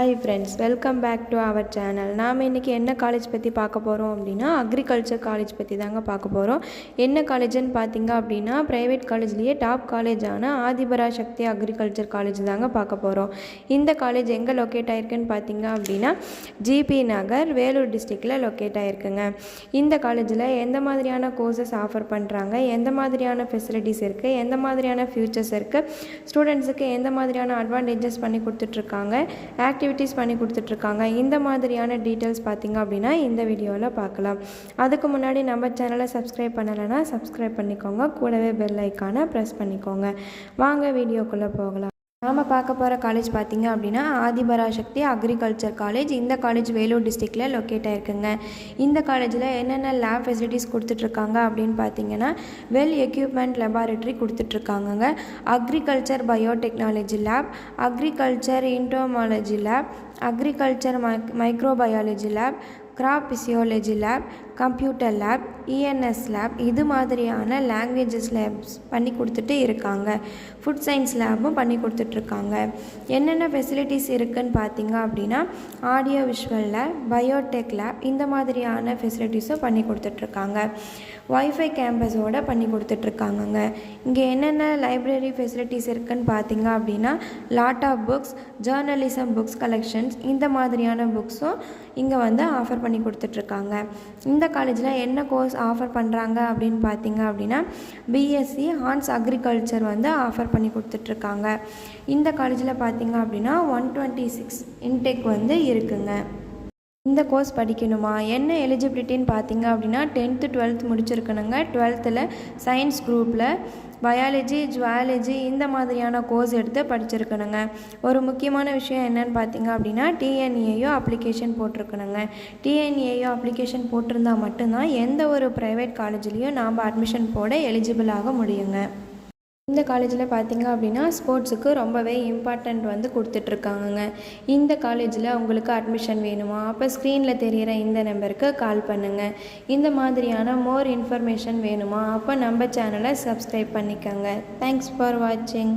Hi friends, welcome back to our channel. நாம் இன்றைக்கி என்ன காலேஜ் பற்றி பார்க்க போகிறோம் அப்படின்னா அக்ரிகல்ச்சர் காலேஜ் பற்றி தாங்க பார்க்க போகிறோம். என்ன காலேஜுன்னு பார்த்தீங்க அப்படின்னா ப்ரைவேட் காலேஜ்லேயே டாப் காலேஜான ஆதிபராசக்தி அக்ரிகல்ச்சர் காலேஜ் தாங்க பார்க்க போகிறோம். இந்த காலேஜ் எங்கே லொக்கேட் ஆகிருக்குன்னு பார்த்தீங்க அப்படின்னா ஜிபி நகர், வேலூர் டிஸ்ட்ரிக்டில் லொக்கேட் ஆகிருக்குங்க. இந்த காலேஜில் எந்த மாதிரியான கோர்சஸ் ஆஃபர் பண்ணுறாங்க, எந்த மாதிரியான ஃபெசிலிட்டிஸ் இருக்குது, எந்த மாதிரியான ஃபியூச்சர்ஸ் இருக்குது, ஸ்டூடெண்ட்ஸுக்கு எந்த மாதிரியான அட்வான்டேஜஸ் பண்ணி கொடுத்துட்ருக்காங்க, ஆக்டிவிட்டீஸ் பண்ணி கொடுத்துட்ருக்காங்க, இந்த மாதிரியான டீட்டெயில்ஸ் பார்த்திங்க அப்படின்னா இந்த வீடியோவில் பார்க்கலாம். அதுக்கு முன்னாடி நம்ம சேனலை சப்ஸ்கிரைப் பண்ணலைன்னா சப்ஸ்கிரைப் பண்ணிக்கோங்க, கூடவே பெல் ஐக்கானை ப்ரெஸ் பண்ணிக்கோங்க. வாங்க வீடியோக்குள்ளே போகலாம். நாம் பார்க்க போகிற காலேஜ் பார்த்திங்க அப்படின்னா ஆதிபராசக்தி அக்ரிகல்ச்சர் காலேஜ். இந்த காலேஜ் வேலூர் டிஸ்ட்ரிக்டில் லொக்கேட் ஆகிருக்குங்க. இந்த காலேஜில் என்னென்ன லேப் ஃபெசிலிட்டிஸ் கொடுத்துட்ருக்காங்க அப்படின்னு பார்த்தீங்கன்னா வெல் எக்யூப்மெண்ட் லெபார்ட்டரி கொடுத்துட்ருக்காங்கங்க. Agriculture biotechnology lab, agriculture entomology lab, agriculture microbiology lab, crop physiology lab, computer lab, ENS lab, இது மாதிரியான லாங்குவேஜஸ் லேப்ஸ் பண்ணி கொடுத்துட்டு இருக்காங்க. ஃபுட் சயின்ஸ் லேபும் பண்ணி கொடுத்துட்ருக்காங்க. என்னென்ன ஃபெசிலிட்டிஸ் இருக்குதுன்னு பார்த்தீங்க அப்படின்னா audio visual lab, Biotech lab, இந்த மாதிரியான ஃபெசிலிட்டிஸும் பண்ணி கொடுத்துட்ருக்காங்க. வைஃபை கேம்பஸோடு பண்ணி கொடுத்துட்ருக்காங்கங்க. இங்கே என்னென்ன லைப்ரரி ஃபெசிலிட்டிஸ் இருக்குதுன்னு பார்த்தீங்க அப்படின்னா lot of books, journalism books collections, இந்த மாதிரியான புக்ஸும் இங்கே ஆஃபர் பண்ணி கொடுத்துட்ருக்காங்க. இந்த காலேஜில் என்ன கோர்ஸ் ஆஃபர் பண்ணுறாங்க அப்படின்னு பார்த்தீங்க அப்படின்னா பிஎஸ்சி ஹார்ஸ் அக்ரிகல்ச்சர் ஆஃபர் பண்ணி கொடுத்துட்ருக்காங்க. இந்த காலேஜில் பார்த்தீங்க அப்படின்னா 126 இன்டெக் இருக்குங்க. இந்த கோர்ஸ் படிக்கணுமா, என்ன எலிஜிபிலிட்டின்னு பார்த்தீங்க அப்படின்னா 10th 12th முடிச்சிருக்கணுங்க. 12th சயின்ஸ் குரூப்பில் பயாலஜி, ஜுவாலஜி, இந்த மாதிரியான கோர்ஸ் எடுத்து படிச்சிருக்கணுங்க. ஒரு முக்கியமான விஷயம் என்னன்னு பார்த்தீங்க அப்படின்னா டிஎன்ஏயோ அப்ளிகேஷன் போட்டிருக்கணுங்க. டிஎன்ஏயோ அப்ளிகேஷன் போட்டிருந்தால் மட்டும்தான் எந்த ஒரு ப்ரைவேட் காலேஜ்லேயும் நாம் அட்மிஷன் போட எலிஜிபிள் ஆக முடியுங்க. இந்த காலேஜில் பார்த்திங்க அப்படின்னா ஸ்போர்ட்ஸுக்கு ரொம்பவே இம்பார்ட்டண்ட் கொடுத்துட்ருக்காங்கங்க. இந்த காலேஜில் உங்களுக்கு அட்மிஷன் வேணுமா, அப்போ ஸ்க்ரீனில் தெரிகிற இந்த நம்பருக்கு கால் பண்ணுங்கள். இந்த மாதிரியான மோர் இன்ஃபர்மேஷன் வேணுமா, அப்போ நம்ம சேனலை சப்ஸ்கிரைப் பண்ணிக்கோங்க. தேங்க்ஸ் ஃபார் வாட்சிங்.